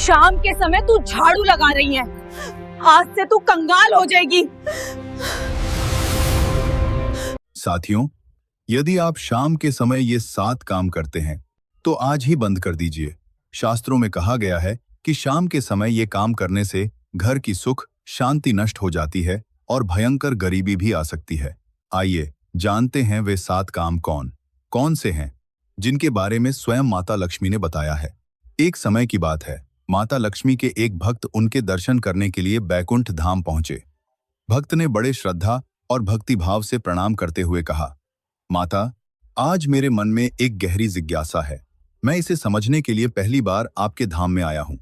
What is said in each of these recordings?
शाम के समय तू झाड़ू लगा रही है, आज से तू कंगाल हो जाएगी। साथियों, यदि आप शाम के समय ये 7 काम करते हैं तो आज ही बंद कर दीजिए। शास्त्रों में कहा गया है कि शाम के समय ये काम करने से घर की सुख शांति नष्ट हो जाती है और भयंकर गरीबी भी आ सकती है। आइए जानते हैं वे 7 काम कौन कौन से हैं जिनके बारे में स्वयं माता लक्ष्मी ने बताया है। एक समय की बात है, माता लक्ष्मी के एक भक्त उनके दर्शन करने के लिए बैकुंठ धाम पहुंचे। भक्त ने बड़े श्रद्धा और भक्तिभाव से प्रणाम करते हुए कहा, माता, आज मेरे मन में एक गहरी जिज्ञासा है। मैं इसे समझने के लिए पहली बार आपके धाम में आया हूं।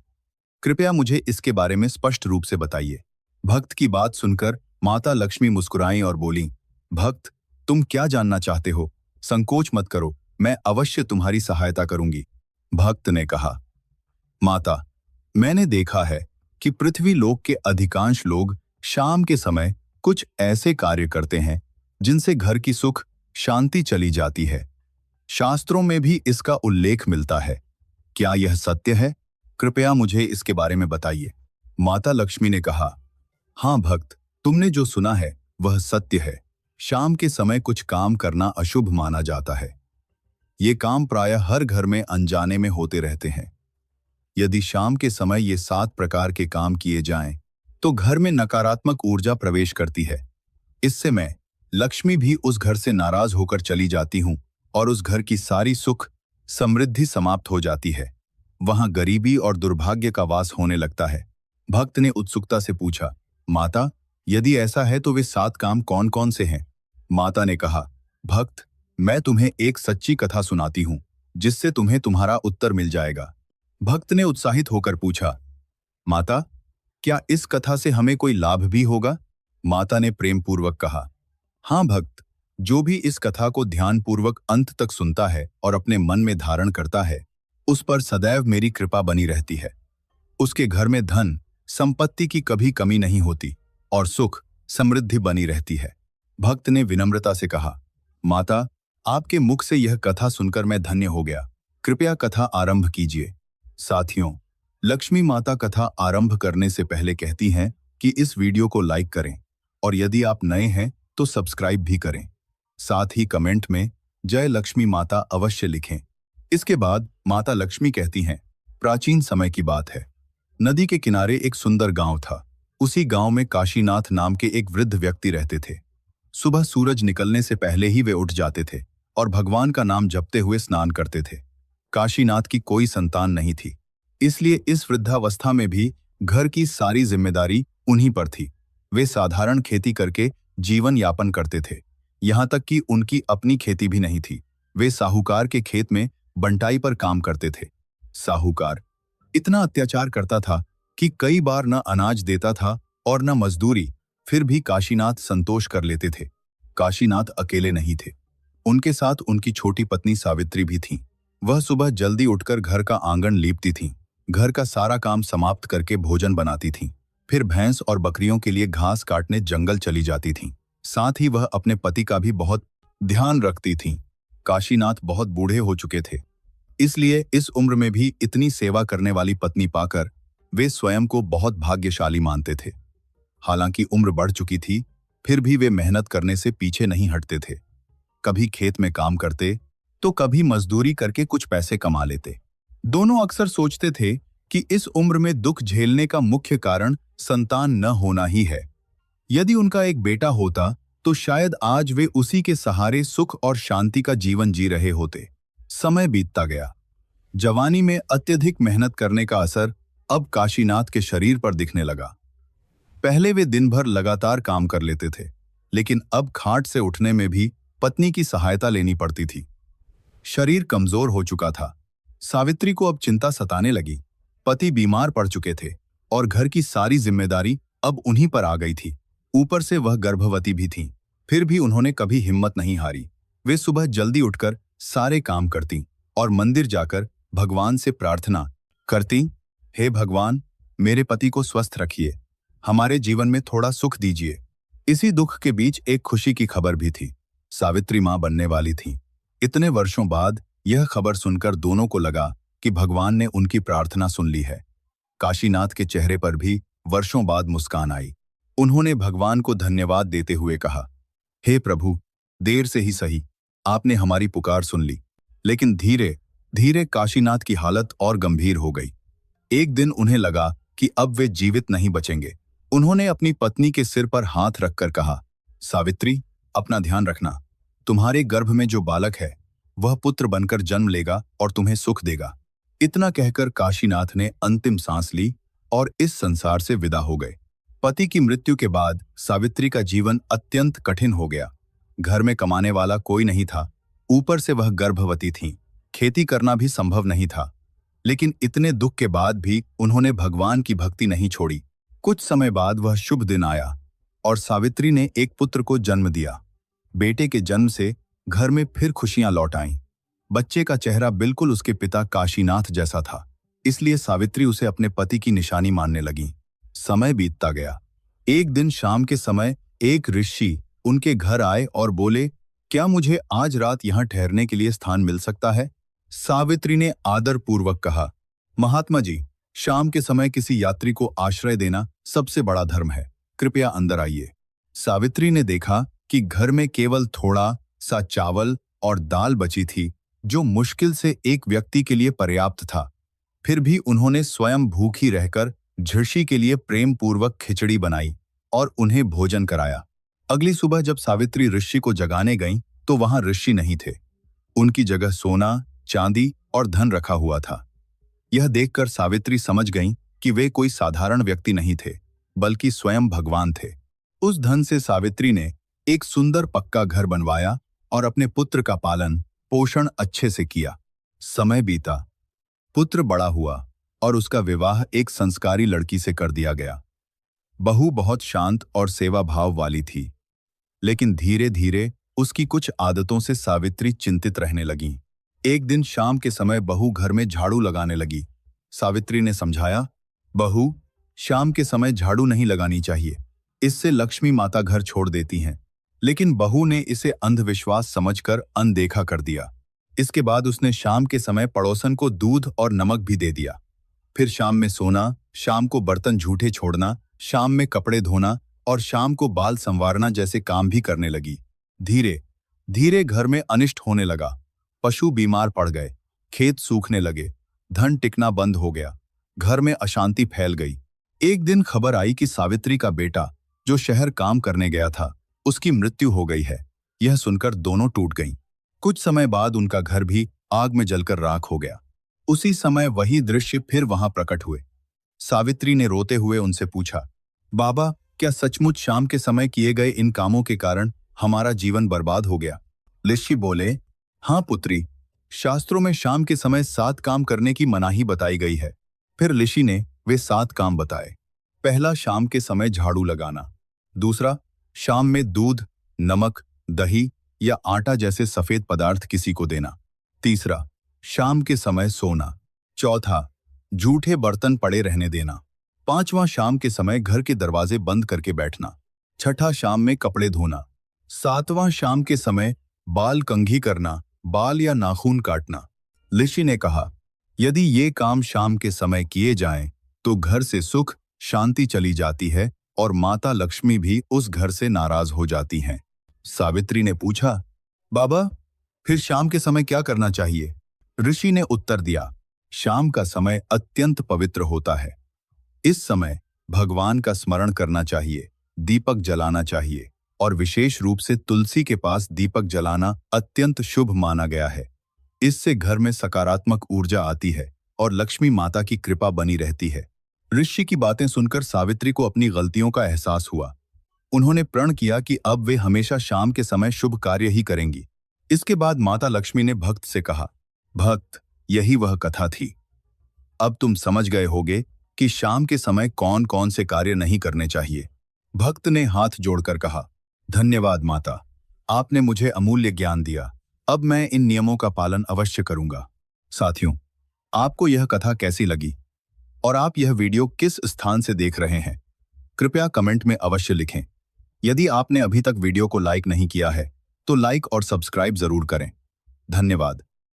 कृपया मुझे इसके बारे में स्पष्ट रूप से बताइए। भक्त की बात सुनकर माता लक्ष्मी मुस्कुराईं और बोलीं, भक्त, तुम क्या जानना चाहते हो? संकोच मत करो, मैं अवश्य तुम्हारी सहायता करूंगी। भक्त ने कहा, माता, मैंने देखा है कि पृथ्वी लोक के अधिकांश लोग शाम के समय कुछ ऐसे कार्य करते हैं जिनसे घर की सुख शांति चली जाती है। शास्त्रों में भी इसका उल्लेख मिलता है। क्या यह सत्य है? कृपया मुझे इसके बारे में बताइए। माता लक्ष्मी ने कहा, हाँ भक्त, तुमने जो सुना है वह सत्य है। शाम के समय कुछ काम करना अशुभ माना जाता है। ये काम प्रायः हर घर में अनजाने में होते रहते हैं। यदि शाम के समय ये 7 प्रकार के काम किए जाएं, तो घर में नकारात्मक ऊर्जा प्रवेश करती है। इससे मैं लक्ष्मी भी उस घर से नाराज होकर चली जाती हूँ और उस घर की सारी सुख समृद्धि समाप्त हो जाती है। वहां गरीबी और दुर्भाग्य का वास होने लगता है। भक्त ने उत्सुकता से पूछा, माता, यदि ऐसा है तो वे 7 काम कौन कौन से हैं? माता ने कहा, भक्त, मैं तुम्हें एक सच्ची कथा सुनाती हूँ जिससे तुम्हें तुम्हारा उत्तर मिल जाएगा। भक्त ने उत्साहित होकर पूछा, माता, क्या इस कथा से हमें कोई लाभ भी होगा? माता ने प्रेम पूर्वक कहा, हाँ भक्त, जो भी इस कथा को ध्यानपूर्वक अंत तक सुनता है और अपने मन में धारण करता है, उस पर सदैव मेरी कृपा बनी रहती है। उसके घर में धन संपत्ति की कभी कमी नहीं होती और सुख समृद्धि बनी रहती है। भक्त ने विनम्रता से कहा, माता, आपके मुख से यह कथा सुनकर मैं धन्य हो गया। कृपया कथा आरंभ कीजिए। साथियों, लक्ष्मी माता कथा आरंभ करने से पहले कहती हैं कि इस वीडियो को लाइक करें और यदि आप नए हैं तो सब्सक्राइब भी करें। साथ ही कमेंट में जय लक्ष्मी माता अवश्य लिखें। इसके बाद माता लक्ष्मी कहती हैं, प्राचीन समय की बात है। नदी के किनारे एक सुंदर गांव था। उसी गांव में काशीनाथ नाम के एक वृद्ध व्यक्ति रहते थे। सुबह सूरज निकलने से पहले ही वे उठ जाते थे और भगवान का नाम जपते हुए स्नान करते थे। काशीनाथ की कोई संतान नहीं थी, इसलिए इस वृद्धावस्था में भी घर की सारी जिम्मेदारी उन्हीं पर थी। वे साधारण खेती करके जीवन यापन करते थे। यहाँ तक कि उनकी अपनी खेती भी नहीं थी। वे साहूकार के खेत में बंटाई पर काम करते थे। साहूकार इतना अत्याचार करता था कि कई बार न अनाज देता था और न मजदूरी, फिर भी काशीनाथ संतोष कर लेते थे। काशीनाथ अकेले नहीं थे, उनके साथ उनकी छोटी पत्नी सावित्री भी थीं। वह सुबह जल्दी उठकर घर का आंगन लीपती थीं, घर का सारा काम समाप्त करके भोजन बनाती थीं, फिर भैंस और बकरियों के लिए घास काटने जंगल चली जाती थीं। साथ ही वह अपने पति का भी बहुत ध्यान रखती थीं। काशीनाथ बहुत बूढ़े हो चुके थे, इसलिए इस उम्र में भी इतनी सेवा करने वाली पत्नी पाकर वे स्वयं को बहुत भाग्यशाली मानते थे। हालांकि उम्र बढ़ चुकी थी, फिर भी वे मेहनत करने से पीछे नहीं हटते थे। कभी खेत में काम करते तो कभी मजदूरी करके कुछ पैसे कमा लेते। दोनों अक्सर सोचते थे कि इस उम्र में दुख झेलने का मुख्य कारण संतान न होना ही है। यदि उनका एक बेटा होता तो शायद आज वे उसी के सहारे सुख और शांति का जीवन जी रहे होते। समय बीतता गया। जवानी में अत्यधिक मेहनत करने का असर अब काशीनाथ के शरीर पर दिखने लगा। पहले वे दिन भर लगातार काम कर लेते थे, लेकिन अब खाट से उठने में भी पत्नी की सहायता लेनी पड़ती थी। शरीर कमजोर हो चुका था। सावित्री को अब चिंता सताने लगी। पति बीमार पड़ चुके थे और घर की सारी जिम्मेदारी अब उन्हीं पर आ गई थी। ऊपर से वह गर्भवती भी थीं। फिर भी उन्होंने कभी हिम्मत नहीं हारी। वे सुबह जल्दी उठकर सारे काम करती और मंदिर जाकर भगवान से प्रार्थना करती, हे भगवान, मेरे पति को स्वस्थ रखिए, हमारे जीवन में थोड़ा सुख दीजिए। इसी दुख के बीच एक खुशी की खबर भी थी। सावित्री मां बनने वाली थी। इतने वर्षों बाद यह खबर सुनकर दोनों को लगा कि भगवान ने उनकी प्रार्थना सुन ली है। काशीनाथ के चेहरे पर भी वर्षों बाद मुस्कान आई। उन्होंने भगवान को धन्यवाद देते हुए कहा, हे प्रभु, देर से ही सही, आपने हमारी पुकार सुन ली। लेकिन धीरे धीरे काशीनाथ की हालत और गंभीर हो गई। एक दिन उन्हें लगा कि अब वे जीवित नहीं बचेंगे। उन्होंने अपनी पत्नी के सिर पर हाथ रखकर कहा, सावित्री, अपना ध्यान रखना। तुम्हारे गर्भ में जो बालक है वह पुत्र बनकर जन्म लेगा और तुम्हें सुख देगा। इतना कहकर काशीनाथ ने अंतिम सांस ली और इस संसार से विदा हो गए। पति की मृत्यु के बाद सावित्री का जीवन अत्यंत कठिन हो गया। घर में कमाने वाला कोई नहीं था, ऊपर से वह गर्भवती थीं। खेती करना भी संभव नहीं था। लेकिन इतने दुख के बाद भी उन्होंने भगवान की भक्ति नहीं छोड़ी। कुछ समय बाद वह शुभ दिन आया और सावित्री ने एक पुत्र को जन्म दिया। बेटे के जन्म से घर में फिर खुशियां लौट आईं। बच्चे का चेहरा बिल्कुल उसके पिता काशीनाथ जैसा था, इसलिए सावित्री उसे अपने पति की निशानी मानने लगी। समय बीतता गया। एक दिन शाम के समय एक ऋषि उनके घर आए और बोले, क्या मुझे आज रात यहाँ ठहरने के लिए स्थान मिल सकता है? सावित्री ने आदर पूर्वक कहा, महात्मा जी, शाम के समय किसी यात्री को आश्रय देना सबसे बड़ा धर्म है, कृपया अंदर आइए। सावित्री ने देखा कि घर में केवल थोड़ा सा चावल और दाल बची थी, जो मुश्किल से एक व्यक्ति के लिए पर्याप्त था। फिर भी उन्होंने स्वयं भूखी रहकर ऋषि के लिए प्रेम पूर्वक खिचड़ी बनाई और उन्हें भोजन कराया। अगली सुबह जब सावित्री ऋषि को जगाने गईं, तो वहां ऋषि नहीं थे। उनकी जगह सोना, चांदी और धन रखा हुआ था। यह देखकर सावित्री समझ गईं कि वे कोई साधारण व्यक्ति नहीं थे, बल्कि स्वयं भगवान थे। उस धन से सावित्री ने एक सुंदर पक्का घर बनवाया और अपने पुत्र का पालन पोषण अच्छे से किया। समय बीता, पुत्र बड़ा हुआ और उसका विवाह एक संस्कारी लड़की से कर दिया गया। बहू बहुत शांत और सेवा भाव वाली थी, लेकिन धीरे धीरे उसकी कुछ आदतों से सावित्री चिंतित रहने लगी। एक दिन शाम के समय बहू घर में झाड़ू लगाने लगी। सावित्री ने समझाया, बहू, शाम के समय झाड़ू नहीं लगानी चाहिए, इससे लक्ष्मी माता घर छोड़ देती हैं। लेकिन बहू ने इसे अंधविश्वास समझकर अनदेखा कर दिया। इसके बाद उसने शाम के समय पड़ोसन को दूध और नमक भी दे दिया। फिर शाम में सोना, शाम को बर्तन झूठे छोड़ना, शाम में कपड़े धोना और शाम को बाल संवारना जैसे काम भी करने लगी। धीरे धीरे घर में अनिष्ट होने लगा। पशु बीमार पड़ गए, खेत सूखने लगे, धन टिकना बंद हो गया, घर में अशांति फैल गई। एक दिन खबर आई कि सावित्री का बेटा, जो शहर काम करने गया था, उसकी मृत्यु हो गई है। यह सुनकर दोनों टूट गईं। कुछ समय बाद उनका घर भी आग में जलकर राख हो गया। उसी समय वही दृश्य फिर वहां प्रकट हुए। सावित्री ने रोते हुए उनसे पूछा, बाबा, क्या सचमुच शाम के समय किए गए इन कामों के कारण हमारा जीवन बर्बाद हो गया? ऋषि बोले, हाँ पुत्री, शास्त्रों में शाम के समय 7 काम करने की मनाही बताई गई है। फिर ऋषि ने वे 7 काम बताए। पहला, शाम के समय झाड़ू लगाना। दूसरा, शाम में दूध, नमक, दही या आटा जैसे सफेद पदार्थ किसी को देना। तीसरा, शाम के समय सोना। चौथा, झूठे बर्तन पड़े रहने देना। पांचवां, शाम के समय घर के दरवाजे बंद करके बैठना। छठा, शाम में कपड़े धोना। सातवां, शाम के समय बाल कंघी करना, बाल या नाखून काटना। ऋषि ने कहा, यदि ये काम शाम के समय किए जाएं, तो घर से सुख शांति चली जाती है और माता लक्ष्मी भी उस घर से नाराज हो जाती हैं। सावित्री ने पूछा, बाबा, फिर शाम के समय क्या करना चाहिए? ऋषि ने उत्तर दिया, शाम का समय अत्यंत पवित्र होता है। इस समय भगवान का स्मरण करना चाहिए, दीपक जलाना चाहिए और विशेष रूप से तुलसी के पास दीपक जलाना अत्यंत शुभ माना गया है। इससे घर में सकारात्मक ऊर्जा आती है और लक्ष्मी माता की कृपा बनी रहती है। ऋषि की बातें सुनकर सावित्री को अपनी गलतियों का एहसास हुआ। उन्होंने प्रण किया कि अब वे हमेशा शाम के समय शुभ कार्य ही करेंगी। इसके बाद माता लक्ष्मी ने भक्त से कहा, भक्त, यही वह कथा थी। अब तुम समझ गए होगे कि शाम के समय कौन कौन से कार्य नहीं करने चाहिए। भक्त ने हाथ जोड़कर कहा, धन्यवाद माता, आपने मुझे अमूल्य ज्ञान दिया। अब मैं इन नियमों का पालन अवश्य करूंगा। साथियों, आपको यह कथा कैसी लगी और आप यह वीडियो किस स्थान से देख रहे हैं? कृपया कमेंट में अवश्य लिखें। यदि आपने अभी तक वीडियो को लाइक नहीं किया है, तो लाइक और सब्सक्राइब जरूर करें। धन्यवाद।